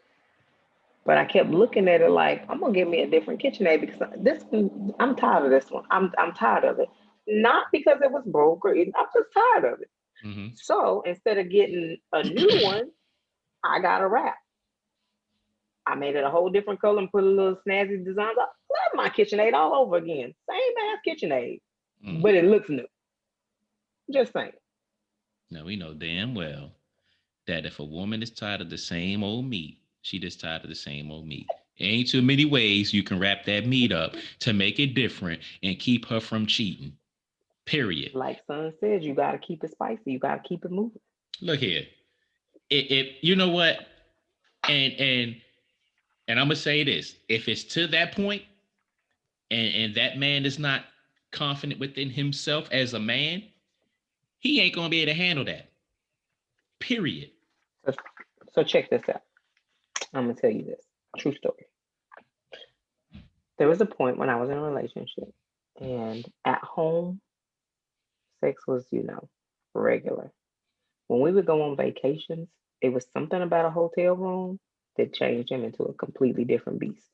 But I kept looking at it like I'm gonna get me a different KitchenAid because this one, I'm tired of this one. I'm tired of it. Not because it was broke or anything. I'm just tired of it. Mm-hmm. So instead of getting a new one, I got a wrap. I made it a whole different color and put a little snazzy designs. I love my KitchenAid all over again. Same ass KitchenAid, Mm. but it looks new. Just saying. Now we know damn well that if a woman is tired of the same old meat, she just tired of the same old meat. Ain't too many ways you can wrap that meat up to make it different and keep her from cheating. Period. Like Son says, you gotta keep it spicy. You gotta keep it moving. Look here. It you know what? And and I'm gonna say this: if it's to that point, and that man is not confident within himself as a man, he ain't gonna be able to handle that. Period. So, so check this out. I'm gonna tell you this true story. There was a point when I was in a relationship, and at home, sex was, regular. When we would go on vacations, it was something about a hotel room that changed him into a completely different beast.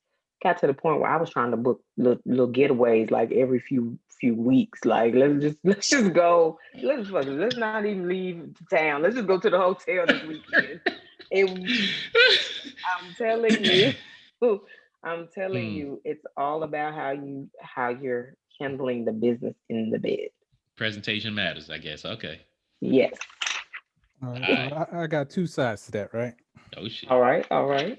Got to the point where I was trying to book little getaways like every few weeks. Like let's just go. Let's not even leave town. Let's just go to the hotel this weekend. It, I'm telling you, I'm telling Mm. you, it's all about how you're handling the business in the bed. Presentation matters, I guess. Okay. Yes. All All right, so right. I got two sides to that, right? Oh shit. All right. All right.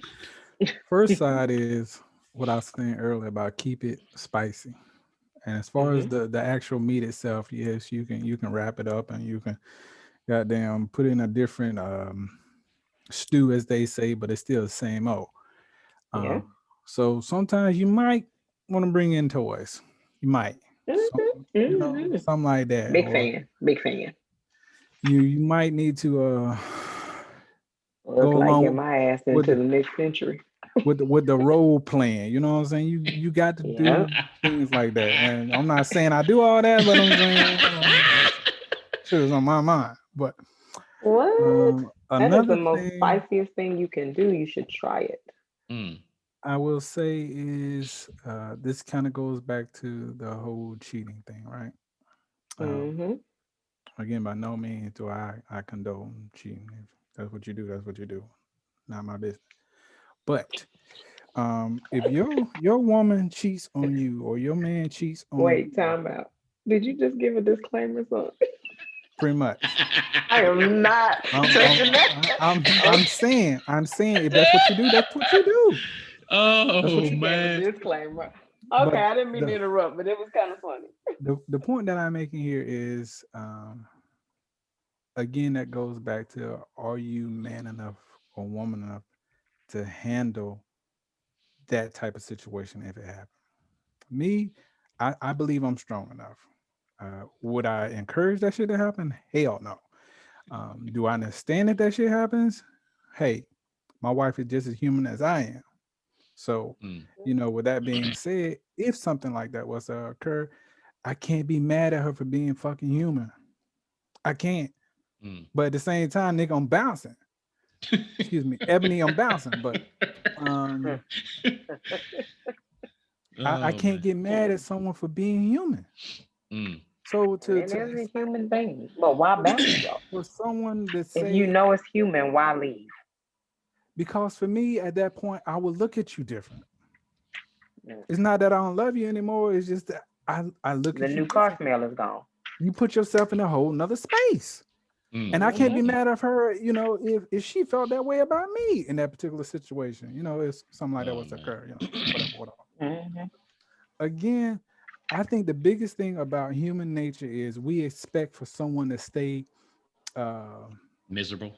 First side is what I was saying earlier about keep it spicy. And as far as Hmm. the actual meat itself, yes, you can wrap it up and you can goddamn put in a different stew as they say, but it's still the same old. Yeah. Um, so sometimes you might want to bring in toys. You might, some, Hmm. Hmm. something like that, Big or fan. Big fan. you might need to Well, it's go like get along my ass with into the next century. with the role playing. You know what I'm saying? You got to Yeah. do things like that. And I'm not saying I do all that, but I'm saying shit is on my mind. But What? That is the another most thing spiciest thing you can do. You should try it. Mm. I will say is this kind of goes back to the whole cheating thing, right? Um, Hmm. again, by no means do I condone cheating. If that's what you do, that's what you do. Not my business. But if your woman cheats on you or your man cheats on Wait, you, time out. Did you just give a disclaimer, son? pretty much. I am not I'm touching I'm that. I'm Okay. I'm saying if that's what you do, that's what you do. That's Oh what He you do. gave a man. disclaimer. Okay, But I didn't mean to the, interrupt, but it was kind of funny. the point that I'm making here is, again, that goes back to, are you man enough or woman enough to handle that type of situation if it happens? Me, I believe I'm strong enough. Would I encourage that shit to happen? Hell no. Do I understand if that shit happens? Hey, my wife is just as human as I am. So, with that being said, if something like that was to occur, I can't be mad at her for being fucking human. I can't. But at the same time, nigga, I'm bouncing. Excuse me, Ebony, I'm bouncing. But um, I Oh can't man. get mad at someone for being human. Mm. So It is a human being. But why bounce though? for someone to If you say, know it's human, why leave? because for me at that point, I would look at you different. Mm. It's not that I don't love you anymore. It's just that I look The at you new car different. smell is gone. You put yourself in a whole nother space. And I can't be mad at her, if she felt that way about me in that particular situation. If something like that was to occur, whatever. Mm-hmm. Again, I think the biggest thing about human nature is we expect for someone to stay Miserable.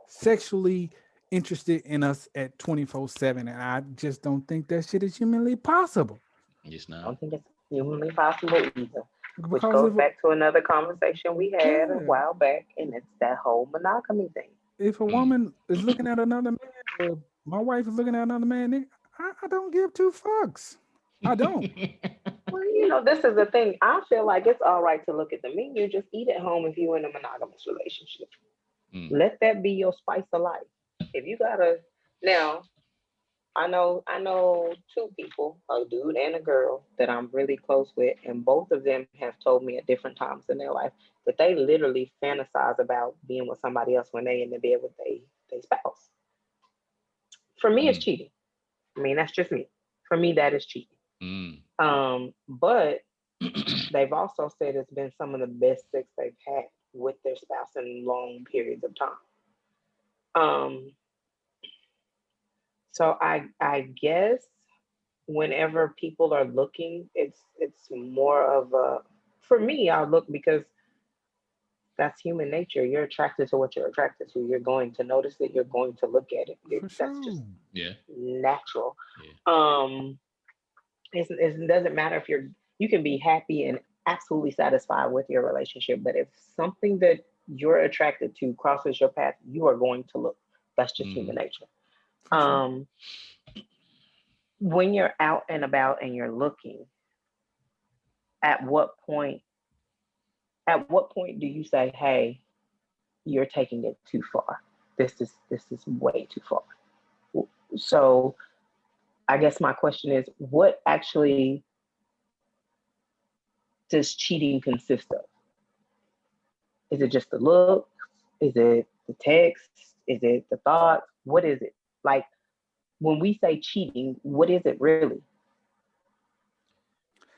sexually interested in us at 24/7. And I just don't think that shit is humanly possible. It's I not. don't think it's humanly possible either. Which Because goes back to another conversation we had a while back, and it's that whole monogamy thing. if a woman is looking at another man, or my wife is looking at another man, I don't give two fucks. I don't. Well, this is the thing. I feel like it's all right to look at the menu. Just eat at home if you're in a monogamous relationship. Let that be your spice of life. If you gotta now, I know two people, a dude and a girl, that I'm really close with, and both of them have told me at different times in their life that they literally fantasize about being with somebody else when they in the bed with their spouse. For me, it's cheating. I mean, that's just me. For me, that is cheating. But they've also said it's been some of the best sex they've had with their spouse in long periods of time. So I guess whenever people are looking, it's more of a, for me, I look because that's human nature. You're attracted to what you're attracted to. You're going to notice it. You're going to look at it. For That's just Yeah. natural. Yeah. It doesn't matter if you can be happy and absolutely satisfied with your relationship, but if something that you're attracted to crosses your path, you are going to look. That's just human nature. When you're out and about and you're looking, at what point do you say, hey, you're taking it too far? This is way too far. So I guess my question is, what actually does cheating consist of? Is it just the look? Is it the text? Is it the thoughts? What is it? Like, when we say cheating, what is it really?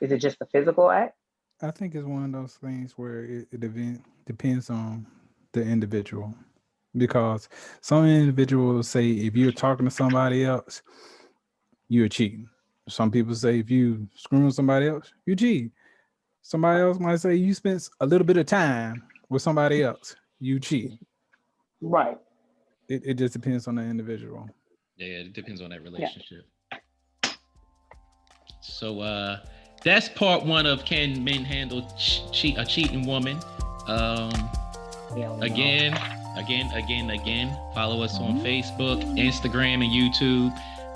Is it just a physical act? I think it's one of those things where it depends on the individual, because some individuals say if you're talking to somebody else, you're cheating. Some people say if you screwing somebody else, you cheat. Somebody else might say you spent a little bit of time with somebody else, you cheat. Right. It just depends on the individual. Yeah, it depends on that relationship. Yeah. So that's part one of can men handle a cheating woman. Again. Follow us on Facebook, Instagram, and YouTube.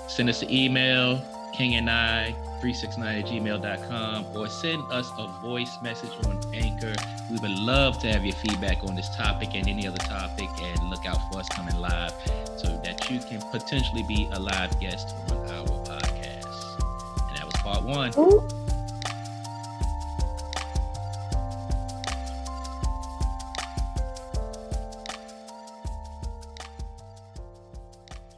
Send us an email, kingandi369@gmail.com, or send us a voice message on Anchor. We would love to have your feedback on this topic and any other topic, and look out for us coming live so that you can potentially be a live guest on our podcast. And that was part one. Ooh.